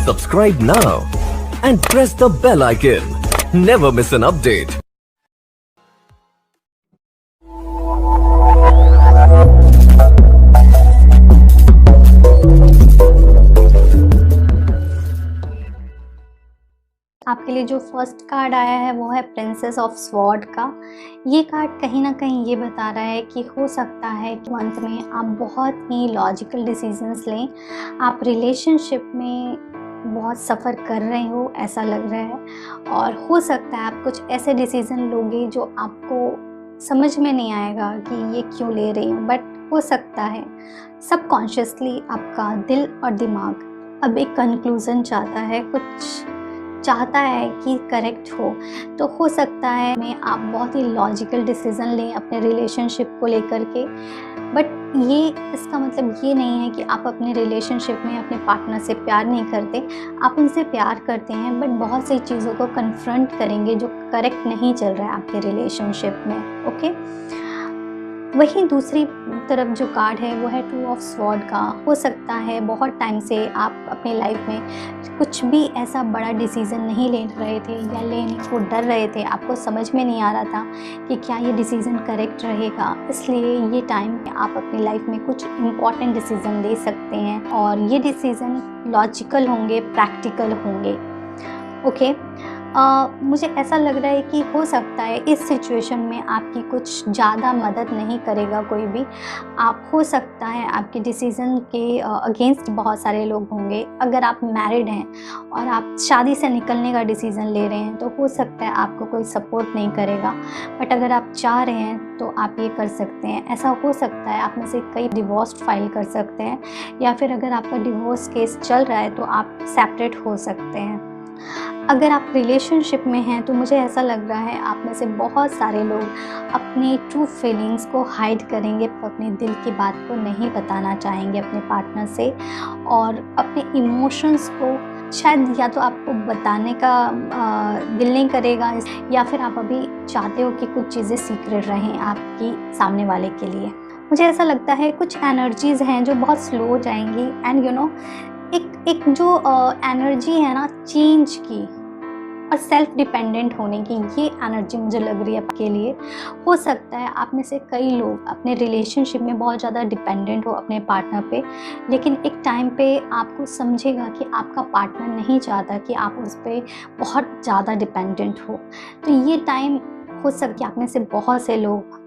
Subscribe now and press the bell icon. Never miss an update. आपके लिए जो first card आया है वो है प्रिंसेस ऑफ स्वॉर्ड का। ये कार्ड कहीं ना कहीं ये बता रहा है कि हो सकता है कि मंथ में आप बहुत ही लॉजिकल डिसीजंस लें। आप रिलेशनशिप में बहुत सफ़र कर रहे हो ऐसा लग रहा है, और हो सकता है आप कुछ ऐसे डिसीज़न लोगे जो आपको समझ में नहीं आएगा कि ये क्यों ले रही हूँ, बट हो सकता है सबकॉन्शियसली आपका दिल और दिमाग अब एक कंक्लूज़न चाहता है, कुछ चाहता है कि करेक्ट हो। हो सकता है में आप बहुत ही लॉजिकल डिसीज़न लें अपने रिलेशनशिप को लेकर के, बट ये इसका मतलब ये नहीं है कि आप अपने रिलेशनशिप में अपने पार्टनर से प्यार नहीं करते। आप उनसे प्यार करते हैं, बट बहुत सी चीज़ों को कन्फ्रंट करेंगे जो करेक्ट नहीं चल रहा है आपके रिलेशनशिप में। ओके, वहीं दूसरी तरफ जो कार्ड है वो है टू ऑफ स्वॉर्ड का। हो सकता है बहुत टाइम से आप अपनी लाइफ में कुछ भी ऐसा बड़ा डिसीज़न नहीं ले रहे थे या लेने को डर रहे थे, आपको समझ में नहीं आ रहा था कि क्या ये डिसीज़न करेक्ट रहेगा। इसलिए ये टाइम में आप अपनी लाइफ में कुछ इम्पॉर्टेंट डिसीज़न ले सकते हैं, और ये डिसीज़न लॉजिकल होंगे, प्रैक्टिकल होंगे। ओके, मुझे ऐसा लग रहा है कि हो सकता है इस सिचुएशन में आपकी कुछ ज़्यादा मदद नहीं करेगा कोई भी। आप हो सकता है आपके डिसीज़न के अगेंस्ट बहुत सारे लोग होंगे। अगर आप मैरिड हैं और आप शादी से निकलने का डिसीज़न ले रहे हैं तो हो सकता है आपको कोई सपोर्ट नहीं करेगा, बट अगर आप चाह रहे हैं तो आप ये कर सकते हैं। ऐसा हो सकता है आप में से कई डिवोर्स फाइल कर सकते हैं, या फिर अगर आपका डिवोर्स केस चल रहा है तो आप सेपरेट हो सकते हैं। अगर आप रिलेशनशिप में हैं तो मुझे ऐसा लग रहा है आप में से बहुत सारे लोग अपनी ट्रू फीलिंग्स को हाइड करेंगे, अपने दिल की बात को नहीं बताना चाहेंगे अपने पार्टनर से, और अपने इमोशंस को शायद या तो आपको बताने का दिल नहीं करेगा, या फिर आप अभी चाहते हो कि कुछ चीज़ें सीक्रेट रहें आपकी सामने वाले के लिए। मुझे ऐसा लगता है कुछ एनर्जीज़ हैं जो बहुत स्लो हो जाएंगी, एंड यू नो एक जो एनर्जी है ना चेंज की और सेल्फ डिपेंडेंट होने की, ये एनर्जी मुझे लग रही है आपके लिए। हो सकता है आप में से कई लोग अपने रिलेशनशिप में बहुत ज़्यादा डिपेंडेंट हो अपने पार्टनर पे, लेकिन एक टाइम पे आपको समझेगा कि आपका पार्टनर नहीं चाहता कि आप उस पर बहुत ज़्यादा डिपेंडेंट हो। तो ये टाइम हो सकता है आप में से बहुत से लोग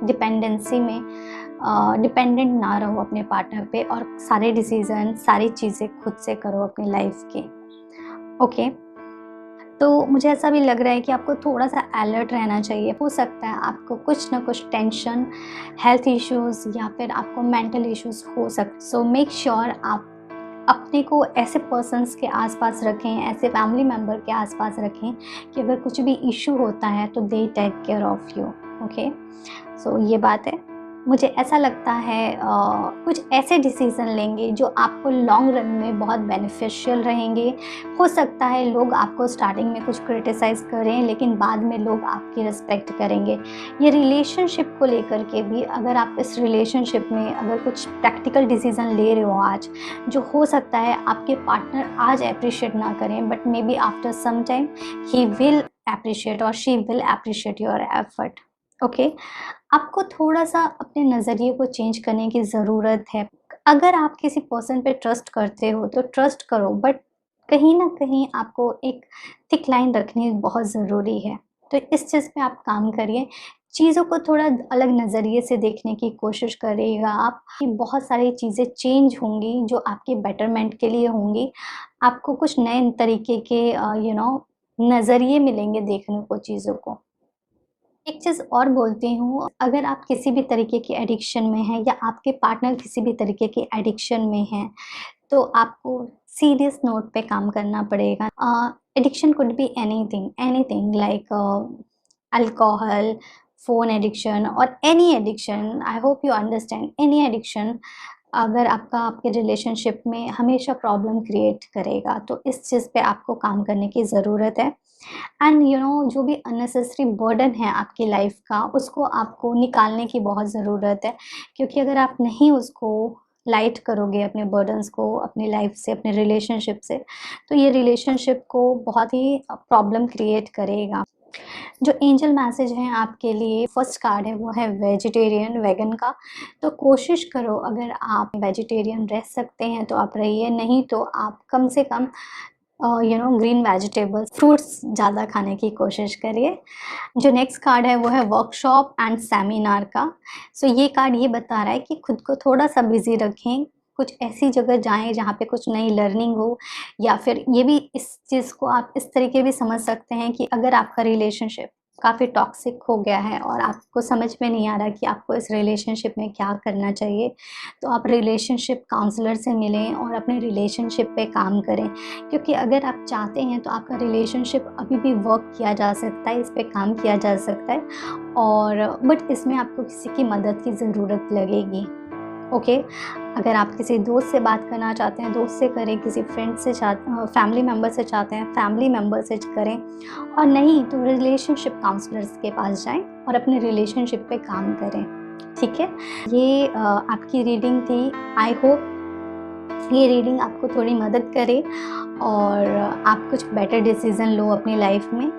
डिपेंडेंसी में डिपेंडेंट ना रहो अपने पार्टनर पे, और सारे डिसीज़न सारी चीज़ें खुद से करो अपनी लाइफ की। ओके, तो मुझे ऐसा भी लग रहा है कि आपको थोड़ा सा अलर्ट रहना चाहिए। हो सकता है आपको कुछ ना कुछ टेंशन, हेल्थ इश्यूज़ या फिर आपको मेंटल इश्यूज़ हो सकते। सो मेक श्योर आप अपने को ऐसे पर्सन्स के आसपास रखें, ऐसे फैमिली मेम्बर के आसपास रखें कि अगर कुछ भी इशू होता है तो they take care of you. Okay, so ये बात है। मुझे ऐसा लगता है कुछ ऐसे डिसीज़न लेंगे जो आपको लॉन्ग रन में बहुत बेनिफिशियल रहेंगे। हो सकता है लोग आपको स्टार्टिंग में कुछ क्रिटिसाइज़ करें, लेकिन बाद में लोग आपकी रिस्पेक्ट करेंगे। ये रिलेशनशिप को लेकर के भी, अगर आप इस रिलेशनशिप में अगर कुछ प्रैक्टिकल डिसीज़न ले रहे हो आज, जो हो सकता है आपके पार्टनर आज अप्रिशिएट ना करें, but may be after some time he will appreciate और she will appreciate your effort. Okay, आपको थोड़ा सा अपने नज़रिए को चेंज करने की ज़रूरत है। अगर आप किसी पर्सन पे ट्रस्ट करते हो तो ट्रस्ट करो, बट कहीं ना कहीं आपको एक थिक लाइन रखनी बहुत ज़रूरी है। तो इस चीज़ पे आप काम करिए, चीज़ों को थोड़ा अलग नज़रिए से देखने की कोशिश करिएगा आप, कि बहुत सारी चीज़ें चेंज होंगी जो आपके बेटरमेंट के लिए होंगी। आपको कुछ नए तरीके के नज़रिए मिलेंगे देखने को चीज़ों को। एक चीज़ और बोलती हूँ, अगर आप किसी भी तरीके की एडिक्शन में हैं या आपके पार्टनर किसी भी तरीके की एडिक्शन में हैं, तो आपको सीरियस नोट पे काम करना पड़ेगा। Addiction could be anything, anything like alcohol, phone addiction और any addiction. I hope you understand, any addiction अगर आपके रिलेशनशिप में हमेशा प्रॉब्लम क्रिएट करेगा, तो इस चीज़ पे आपको काम करने की ज़रूरत है। एंड जो भी अननेसेसरी बर्डन है आपकी लाइफ का, उसको आपको निकालने की बहुत ज़रूरत है, क्योंकि अगर आप नहीं उसको लाइट करोगे अपने बर्डन्स को अपनी लाइफ से, अपने रिलेशनशिप से, तो ये रिलेशनशिप को बहुत ही प्रॉब्लम क्रिएट करेगा। जो एंजल मैसेज है आपके लिए, फर्स्ट कार्ड है वो है वेजिटेरियन, वेगन का। तो कोशिश करो, अगर आप वेजिटेरियन रह सकते हैं तो आप रहिए, नहीं तो आप कम से कम ग्रीन वेजिटेबल्स, फ्रूट्स ज़्यादा खाने की कोशिश करिए। जो नेक्स्ट कार्ड है वो है वर्कशॉप एंड सेमिनार का। सो ये कार्ड ये बता रहा है कि खुद को थोड़ा सा बिजी रखें, कुछ ऐसी जगह जाएं जहाँ पे कुछ नई लर्निंग हो, या फिर ये भी इस चीज़ को आप इस तरीके भी समझ सकते हैं कि अगर आपका रिलेशनशिप काफ़ी टॉक्सिक हो गया है और आपको समझ में नहीं आ रहा कि आपको इस रिलेशनशिप में क्या करना चाहिए, तो आप रिलेशनशिप काउंसलर से मिलें और अपने रिलेशनशिप पे काम करें। क्योंकि अगर आप चाहते हैं तो आपका रिलेशनशिप अभी भी वर्क किया जा सकता है, इस पे काम किया जा सकता है, और बट इसमें आपको किसी की मदद की ज़रूरत लगेगी। ओके, अगर आप किसी दोस्त से बात करना चाहते हैं, दोस्त से करें, किसी फ्रेंड से फैमिली मेम्बर से चाहते हैं, फैमिली मेम्बर से करें, और नहीं तो रिलेशनशिप काउंसलर्स के पास जाएं और अपने रिलेशनशिप पे काम करें। ठीक है, ये आपकी रीडिंग थी। आई होप ये रीडिंग आपको थोड़ी मदद करे और आप कुछ बेटर डिसीज़न लो अपनी लाइफ में।